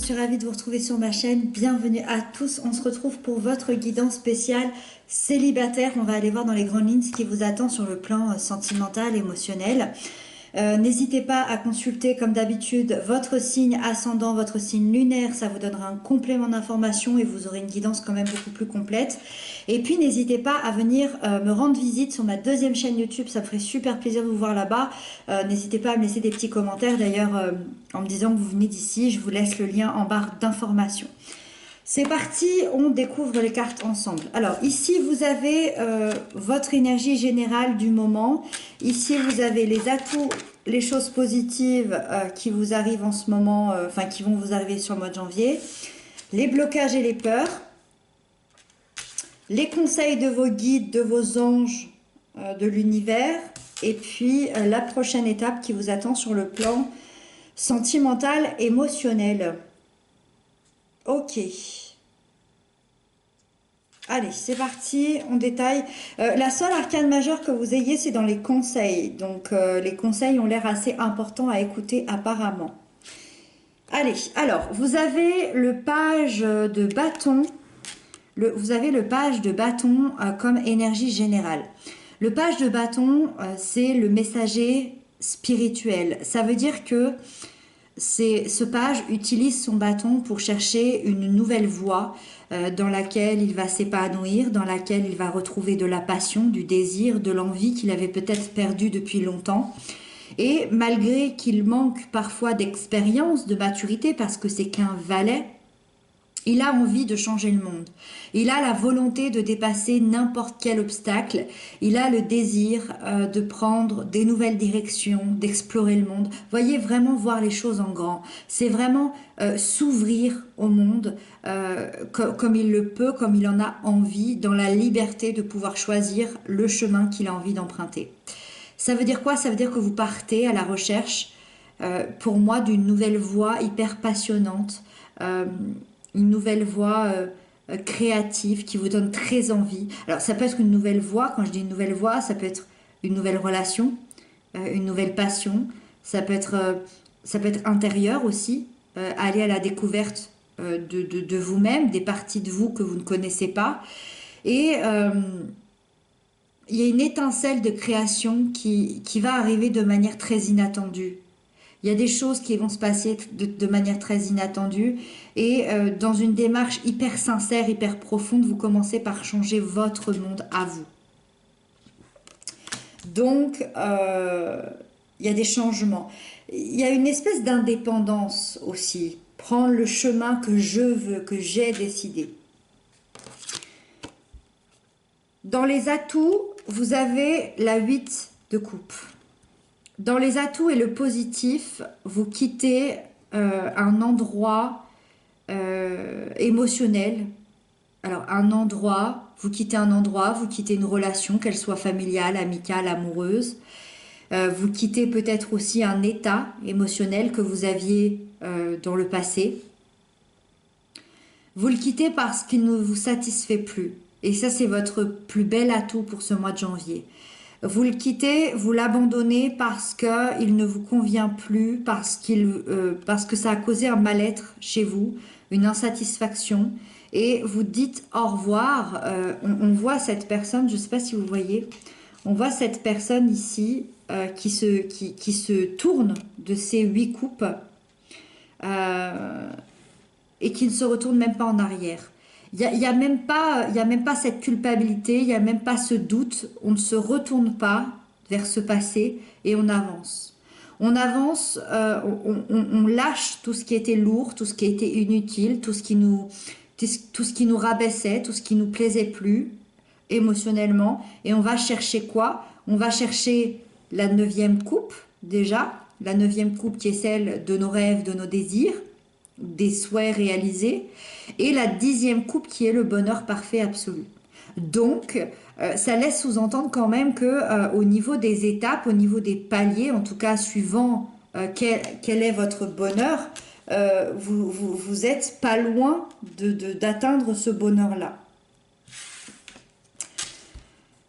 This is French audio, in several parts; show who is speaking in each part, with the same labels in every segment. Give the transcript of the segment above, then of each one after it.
Speaker 1: suis ravie de vous retrouver sur ma chaîne. Bienvenue à tous. On se retrouve pour votre guidance spéciale célibataire. On va aller voir dans les grandes lignes ce qui vous attend sur le plan sentimental, émotionnel. N'hésitez pas à consulter comme d'habitude votre signe ascendant, votre signe lunaire, ça vous donnera un complément d'information et vous aurez une guidance quand même beaucoup plus complète. Et puis n'hésitez pas à venir me rendre visite sur ma deuxième chaîne YouTube, ça me ferait super plaisir de vous voir là-bas. N'hésitez pas à me laisser des petits commentaires d'ailleurs en me disant que vous venez d'ici, je vous laisse le lien en barre d'informations. C'est parti, on découvre les cartes ensemble. Alors ici vous avez votre énergie générale du moment. Ici vous avez les atouts, les choses positives qui vous arrivent en ce moment, enfin qui vont vous arriver sur le mois de janvier. Les blocages et les peurs. Les conseils de vos guides, de vos anges, de l'univers. Et puis la prochaine étape qui vous attend sur le plan sentimental, émotionnel. Ok. Allez, c'est parti, on détaille. La seule arcane majeure que vous ayez, c'est dans les conseils. Donc, les conseils ont l'air assez importants à écouter apparemment. Allez, alors, vous avez le page de bâton. Vous avez le page de bâton comme énergie générale. Le page de bâton, c'est le messager spirituel. Ça veut dire que ce page utilise son bâton pour chercher une nouvelle voie dans laquelle il va s'épanouir, dans laquelle il va retrouver de la passion, du désir, de l'envie qu'il avait peut-être perdu depuis longtemps. Et malgré qu'il manque parfois d'expérience, de maturité, parce que c'est qu'un valet, il a envie de changer le monde. Il a la volonté de dépasser n'importe quel obstacle. Il a le désir de prendre des nouvelles directions, d'explorer le monde. Voyez, vraiment voir les choses en grand. C'est vraiment s'ouvrir au monde comme il le peut, comme il en a envie, dans la liberté de pouvoir choisir le chemin qu'il a envie d'emprunter. Ça veut dire quoi? Ça veut dire que vous partez à la recherche, pour moi, d'une nouvelle voie hyper passionnante, une nouvelle voie créative qui vous donne très envie. Alors ça peut être une nouvelle voie, quand je dis une nouvelle voie, ça peut être une nouvelle relation, une nouvelle passion, ça peut être intérieur aussi, aller à la découverte de vous-même, des parties de vous que vous ne connaissez pas. Et il y a une étincelle de création qui va arriver de manière très inattendue. Il y a des choses qui vont se passer de manière très inattendue et dans une démarche hyper sincère, hyper profonde, vous commencez par changer votre monde à vous. Donc, il y a des changements. Il y a une espèce d'indépendance aussi. Prendre le chemin que je veux, que j'ai décidé. Dans les atouts, vous avez la 8 de coupe. Dans les atouts et le positif, vous quittez un endroit émotionnel. Alors vous quittez une relation, qu'elle soit familiale, amicale, amoureuse. Vous quittez peut-être aussi un état émotionnel que vous aviez dans le passé. Vous le quittez parce qu'il ne vous satisfait plus. Et ça, c'est votre plus bel atout pour ce mois de janvier. Vous le quittez, vous l'abandonnez parce qu'il ne vous convient plus, parce que ça a causé un mal-être chez vous, une insatisfaction, et vous dites au revoir. On voit cette personne, je ne sais pas si vous voyez, on voit cette personne ici qui se tourne de ses 8 coupes et qui ne se retourne même pas en arrière. Il y a même pas cette culpabilité, il n'y a même pas ce doute. On ne se retourne pas vers ce passé et on avance. On avance, on lâche tout ce qui était lourd, tout ce qui était inutile, tout ce qui nous rabaissait, tout ce qui nous plaisait plus émotionnellement. Et on va chercher quoi? On va chercher la 9e coupe déjà, la 9e coupe qui est celle de nos rêves, de nos désirs, des souhaits réalisés, et la 10e coupe qui est le bonheur parfait absolu. Donc ça laisse sous-entendre quand même que au niveau des étapes, au niveau des paliers, en tout cas suivant quel est votre bonheur, vous êtes pas loin d'atteindre ce bonheur-là.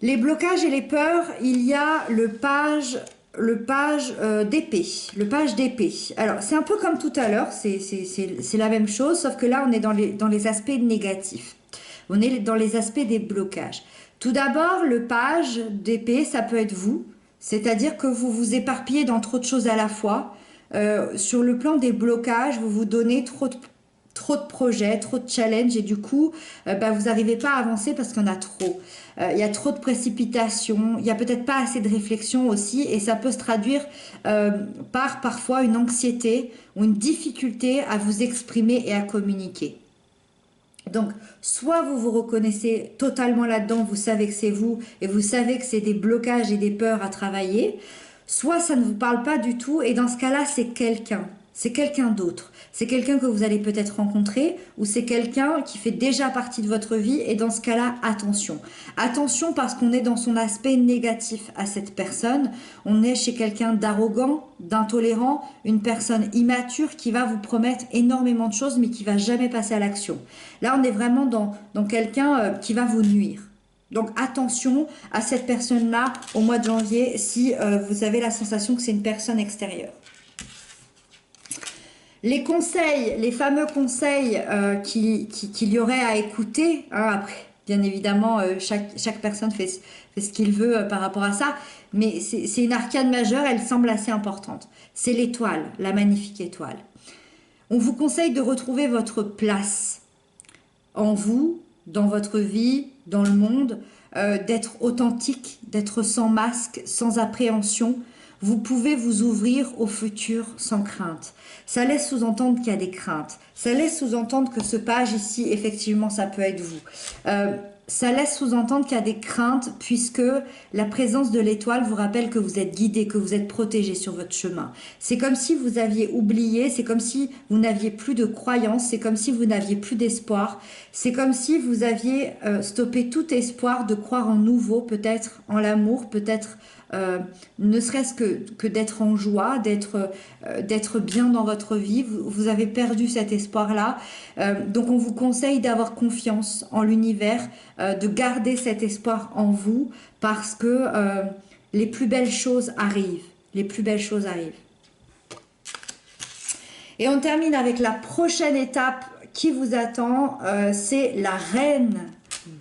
Speaker 1: Les blocages et les peurs, il y a le page le page d'épée. Le page d'épée. Alors, c'est un peu comme tout à l'heure, c'est la même chose, sauf que là, on est dans les aspects négatifs. On est dans les aspects des blocages. Tout d'abord, le page d'épée, ça peut être vous. C'est-à-dire que vous vous éparpillez dans trop de choses à la fois. Sur le plan des blocages, vous vous donnez trop de projets, trop de challenges et du coup, vous n'arrivez pas à avancer parce qu'il y en a trop. Il y a trop de précipitation, il n'y a peut-être pas assez de réflexion aussi et ça peut se traduire par parfois une anxiété ou une difficulté à vous exprimer et à communiquer. Donc, soit vous vous reconnaissez totalement là-dedans, vous savez que c'est vous et vous savez que c'est des blocages et des peurs à travailler, soit ça ne vous parle pas du tout et dans ce cas-là, c'est quelqu'un d'autre. C'est quelqu'un que vous allez peut-être rencontrer ou c'est quelqu'un qui fait déjà partie de votre vie et dans ce cas-là, attention. Attention parce qu'on est dans son aspect négatif à cette personne. On est chez quelqu'un d'arrogant, d'intolérant, une personne immature qui va vous promettre énormément de choses mais qui va jamais passer à l'action. Là, on est vraiment dans quelqu'un qui va vous nuire. Donc attention à cette personne-là au mois de janvier si vous avez la sensation que c'est une personne extérieure. Les conseils, les fameux conseils qu'il y aurait à écouter, hein, après, bien évidemment, chaque personne fait ce qu'il veut par rapport à ça, mais c'est une arcane majeure, elle semble assez importante. C'est l'étoile, la magnifique étoile. On vous conseille de retrouver votre place en vous, dans votre vie, dans le monde, d'être authentique, d'être sans masque, sans appréhension. Vous pouvez vous ouvrir au futur sans crainte. Ça laisse sous-entendre qu'il y a des craintes. Ça laisse sous-entendre que ce page ici, effectivement, ça peut être vous. Ça laisse sous-entendre qu'il y a des craintes puisque la présence de l'étoile vous rappelle que vous êtes guidé, que vous êtes protégé sur votre chemin. C'est comme si vous aviez oublié, c'est comme si vous n'aviez plus de croyance, c'est comme si vous n'aviez plus d'espoir, c'est comme si vous aviez stoppé tout espoir de croire en nouveau, peut-être en l'amour, peut-être ne serait-ce que d'être en joie, d'être bien dans votre vie. Vous avez perdu cet espoir-là. Donc on vous conseille d'avoir confiance en l'univers, de garder cet espoir en vous parce que les plus belles choses arrivent. Les plus belles choses arrivent. Et on termine avec la prochaine étape qui vous attend, c'est la reine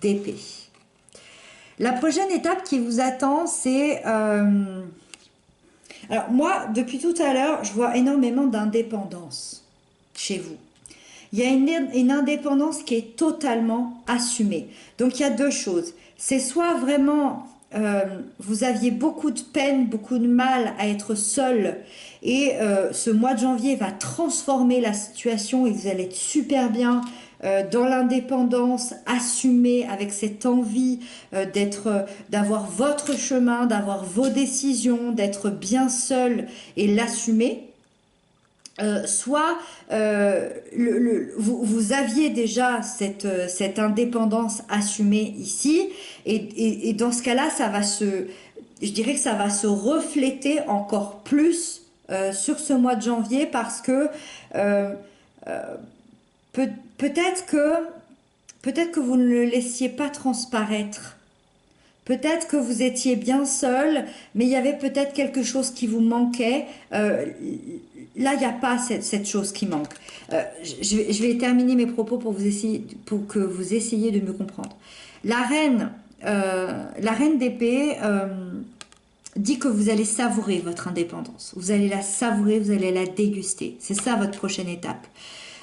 Speaker 1: d'épée. La prochaine étape qui vous attend, c'est... Alors moi, depuis tout à l'heure, je vois énormément d'indépendance chez vous. Il y a une indépendance qui est totalement assumée. Donc il y a deux choses. C'est soit vraiment vous aviez beaucoup de peine, beaucoup de mal à être seul et ce mois de janvier va transformer la situation et vous allez être super bien dans l'indépendance, assumée avec cette envie d'avoir votre chemin, d'avoir vos décisions, d'être bien seul et l'assumer. Soit vous aviez déjà cette indépendance assumée ici et dans ce cas-là je dirais que ça va se refléter encore plus sur ce mois de janvier parce que peut-être que vous ne le laissiez pas transparaître. Peut-être que vous étiez bien seul, mais il y avait peut-être quelque chose qui vous manquait. Là, il n'y a pas cette chose qui manque. Je vais terminer mes propos pour que vous essayiez de me comprendre. La reine d'épée dit que vous allez savourer votre indépendance. Vous allez la savourer, vous allez la déguster. C'est ça votre prochaine étape.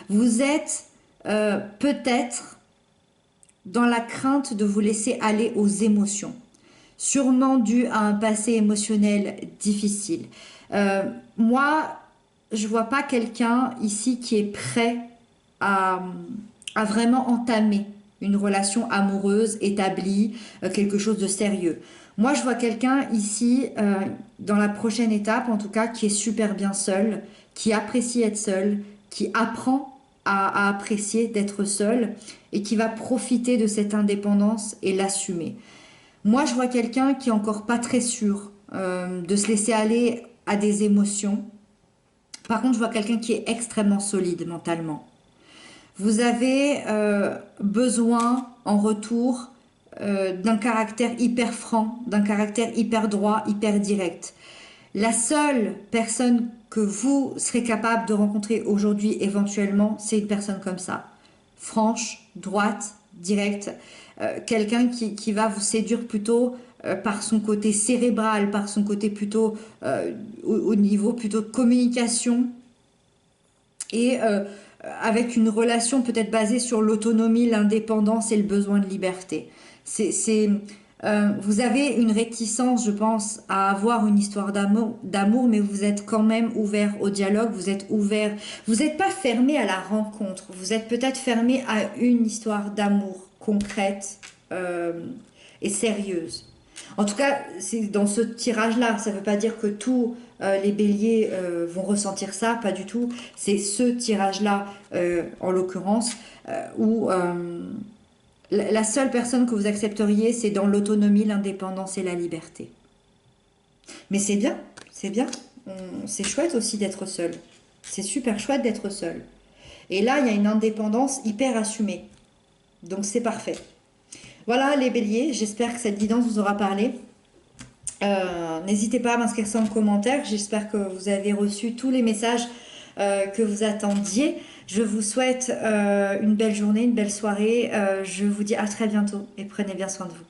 Speaker 1: Vous êtes peut-être dans la crainte de vous laisser aller aux émotions, sûrement dû à un passé émotionnel difficile. Moi, je vois pas quelqu'un ici qui est prêt à vraiment entamer une relation amoureuse, établie, quelque chose de sérieux. Moi, je vois quelqu'un ici, dans la prochaine étape, en tout cas, qui est super bien seul, qui apprécie être seul, qui apprend à apprécier d'être seul et qui va profiter de cette indépendance et l'assumer. Moi, je vois quelqu'un qui est encore pas très sûr de se laisser aller à des émotions. Par contre, je vois quelqu'un qui est extrêmement solide mentalement. Vous avez besoin en retour d'un caractère hyper franc, d'un caractère hyper droit, hyper direct. La seule personne que vous serez capable de rencontrer aujourd'hui éventuellement, c'est une personne comme ça. Franche, droite, directe, quelqu'un qui va vous séduire plutôt par son côté cérébral, par son côté plutôt au niveau plutôt de communication et avec une relation peut-être basée sur l'autonomie, l'indépendance et le besoin de liberté. Vous avez une réticence, je pense, à avoir une histoire d'amour, mais vous êtes quand même ouvert au dialogue, vous êtes ouvert, vous n'êtes pas fermé à la rencontre, vous êtes peut-être fermé à une histoire d'amour concrète et sérieuse. En tout cas, c'est dans ce tirage-là. Ça ne veut pas dire que tous les béliers vont ressentir ça, pas du tout. C'est ce tirage-là, en l'occurrence, où la seule personne que vous accepteriez, c'est dans l'autonomie, l'indépendance et la liberté. Mais c'est bien, c'est bien. C'est chouette aussi d'être seul. C'est super chouette d'être seul. Et là, il y a une indépendance hyper assumée. Donc c'est parfait. Voilà les béliers, j'espère que cette guidance vous aura parlé. N'hésitez pas à m'inscrire ça en commentaire. J'espère que vous avez reçu tous les messages que vous attendiez. Je vous souhaite une belle journée, une belle soirée. Je vous dis à très bientôt et prenez bien soin de vous.